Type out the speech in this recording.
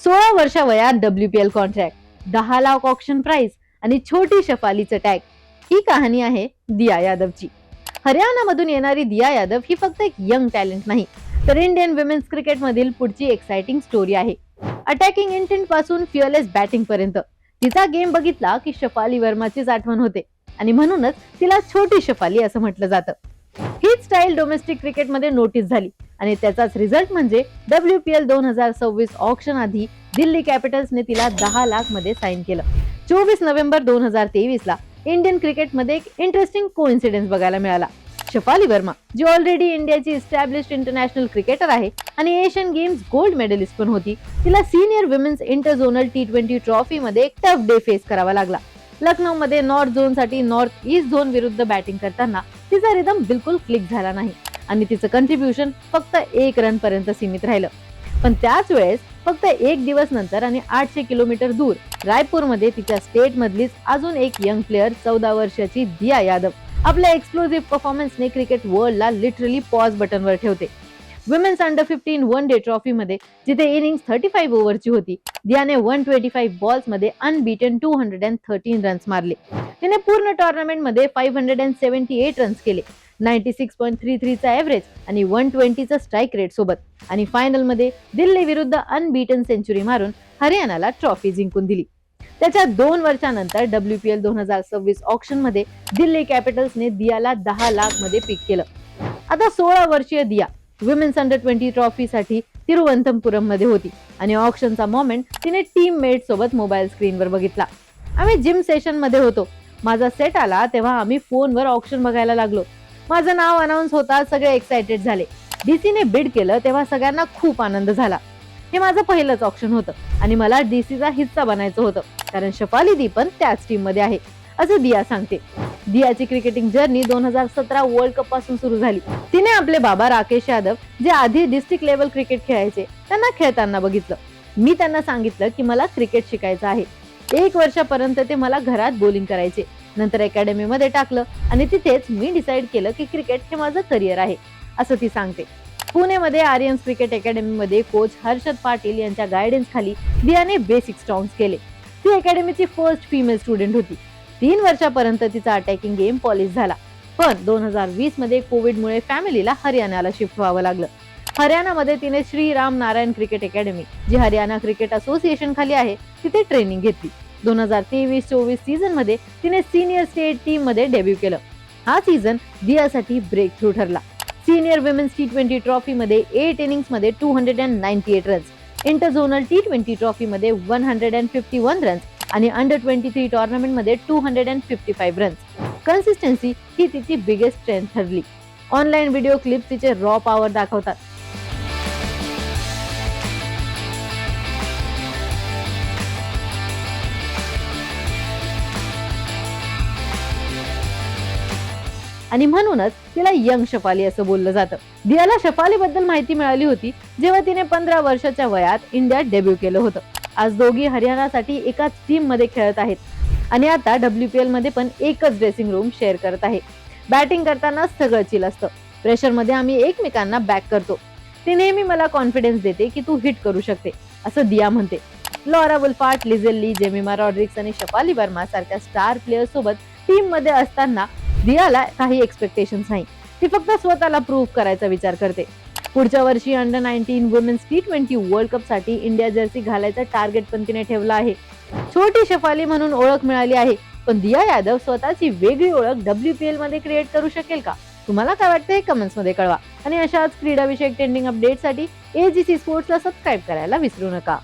16 वर्षा वयात WPL contract, 10 lakh option price आणि छोटी शफालीचं टॅग. ही कहाणी आहे दिया यादवची. हरियाणामधून येणारी दिया यादव ही फक्त एक यंग टॅलेंट नाही, तर इंडियन विमेन्स क्रिकेट मधील पुढची एक्साइटिंग स्टोरी आहे. अटॅकिंग इंटेंट पासून फिअरलेस बॅटिंग पर्यंत तिचा गेम बघितला की शफाली वर्माचीच आठवण होते आणि म्हणूनच तिला छोटी शफाली असं म्हटलं जातं. हीच स्टाईल डोमेस्टिक क्रिकेटमध्ये नोटीस झाली आणि त्याचाच रिझल्ट म्हणजे WPL 2026 ऑक्शन आधी दिल्ली कॅपिटल्सने तिला 10 लाख मध्ये साईन केलं. 24 नोव्हेंबर 2023 ला इंडियन क्रिकेटमध्ये एक इंटरेस्टिंग कोइन्सिडेन्स बघायला मिळाला. शफाली वर्मा, जी ऑलरेडी इंडियाची इस्टॅब्लिश्ड इंटरनॅशनल क्रिकेटर आहे आणि एशियन गेम्स गोल्ड मेडलिस्ट पण होती, तिला सिनियर विमेन्स इंटरझोनल T20 ट्रॉफी मध्ये एक टफ डे फेस करावा लागला. लखनौ मध्ये नॉर्थ झोन साठी नॉर्थ ईस्ट झोन विरुद्ध बॅटिंग करताना तिचा रिदम बिलकुल क्लिक झाला नाही आणि तिचं कंट्रीब्युशन फक्त 1 रन पर्यंत सीमित राहिलं. पण त्याच वेळेस फक्त 1 दिवस नंतर आणि 800 किलोमीटर दूर रायपूरमध्ये तिच्या स्टेट मधलीच अजून एक यंग प्लेअर 14 वर्षाची दिया यादव आपल्या एक्सप्लोसिव्ह परफॉर्मन्सने क्रिकेट वर्ल्डला लिटरली पॉज बटनवर ठेवते. Women's under 15 one day trophy मध्ये जिथे इनिंग्स 35 ओव्हरची होती, दियाने 125 बॉल्स मध्ये अनबीटन 213 रन्स मारले. तिने पूर्ण टुर्नामेंट मध्ये 578 रन्स केले, 96.33 चा एव्हरेज आणि 120 चा स्ट्राइक रेट सोबत, आणि फायनल मध्ये दिल्ली विरुद्ध अनबीटन सेंचुरी मारून हरियाणाला ट्रॉफी जिंकून दिली. त्याच्या 2 वर्षानंतर WPL 2026 ऑक्शन मध्ये दिल्ली कॅपिटल्सने दियाला 10 लाख मध्ये पिक केलं. आता 16 वर्षीय दिया विमेन्स अंडर 20 ट्रॉफी साठी तिरुवनंतपुरम मध्ये होती आणि ऑक्शनचा मोमेंट तिने टीम मेट सोबत मोबाईल स्क्रीनवर बघितला. आम्ही जिम सेशन मध्ये होतो. माझा सेट आला तेव्हा आम्ही फोनवर ऑक्शन बघायला लागलो. माझं नाव अनाउन्स होता, सगळे एक्साइटेड झाले. डीसीने बिड केलं तेव्हा सगळ्यांना खूप आनंद झाला. हे माझं पहिलंच ऑक्शन होतं आणि मला डीसीचा हिस्सा बनायचं होतं, कारण शफाली दी पण त्याच टीम मध्ये आहे, असं दिया सांगते. दियाची क्रिकेटिंग जर्नी 2017 वर्ल्ड कप पासून सुरू झाली. तिने आपले बाबा राकेश यादव, जे आधी डिस्ट्रिक्ट लेवल क्रिकेट खेळायचे, त्यांना खेळताना बघितलं. मी त्यांना सांगितलं की मला क्रिकेट शिकायचं आहे. 1 वर्षापर्यंत ते मला घरात बॉलिंग करायचे. नंतर अकॅडमी मध्ये टाकलं आणि तिथेच मी डिसाईड केलं की क्रिकेट हे माझं करिअर आहे, असं ती सांगते. पुणेमध्ये आर्यन्स क्रिकेट अकॅडमी मध्ये कोच हर्षद पाटील यांच्या गायडन्स खाली दियाने बेसिक स्ट्रॉंग केले. ती अकॅडमीची फर्स्ट फिमेल स्टुडंट होती. 3 वर्षापर्यंत तिचा अटॅकिंग गेम पॉलिश झाला. पण 2020 मध्ये कोविडमुळे फॅमिलीला हरियाणाला शिफ्ट व्हावं लागलं. हरियाणामध्ये तिने श्री राम नारायण क्रिकेट अकॅडमी, जी हरियाणा क्रिकेट असोसिएशन खाली आहे, तिथे ट्रेनिंग घेतली. 2023-24 सीझन मध्ये तिने सिनियर स्टेट टीम मध्ये डेब्यू केलं. हा सीझन दियासाठी ब्रेक थ्रू ठरला. सिनियर विमेन्स T20 ट्रॉफी मध्ये 8 इनिंग्स मध्ये 298 रन्स, इंटरझोनल T20 ट्रॉफी मध्ये 151 रन्स आणि अंडर 23 टुर्नामेंट मध्ये 255 रन्स. कन्सिस्टन्सी ही तिची बिगेस्ट स्ट्रेंथ ठरली. ऑनलाईन व्हिडिओ क्लिप तिचे रॉ पॉवर दाखवतात. आणि म्हणूनच तिला यंग शफाली असं बोललं जातं. दियाला शफाली बद्दल माहिती मिळाली होती जेव्हा तिने 15 वर्षाच्या वयात इंडियात डेब्यू केलं होतं. आज दोघी हरियाणासाठी एकाच टीम मध्ये खेळत आहेत आणि आता WPL मध्ये पण एकच ड्रेसिंग रूम शेअर करत आहे. बॅटिंग करताना सगळं चिल असतं. प्रेशर मध्ये आम्ही एकमेकांना बॅक करतो. ती नेहमी मला कॉन्फिडन्स देते की तू हिट करू शकते, असं दिया म्हणते. लॉरा वुल्फार्ट, लिझेल ली, जेमिमा रॉड्रिक्स आणि शफाली वर्मा सारख्या स्टार प्लेयर सोबत टीम मध्ये असताना दियाला काही एक्सपेक्टेशन्स नाही. ती फक्त स्वतःला प्रूव्ह करायचा विचार करते. पुढच्या वर्षी under 19 women's T20 world cup साठी इंडिया जर्सी घालायचं टार्गेट पण तिने ठेवलं आहे. छोटी शफाली म्हणून ओळख मिळाली आहे, पण दिया यादव स्वतःची वेगळी ओळख WPL मध्ये क्रिएट करू शकेल का? तुम्हाला काय वाटतं हे कमेंट्स मध्ये कळवा आणि अशाच क्रीडा विषयक ट्रेंडिंग अपडेटसाठी AGC स्पोर्ट्सला सबस्क्राईब करायला विसरू नका.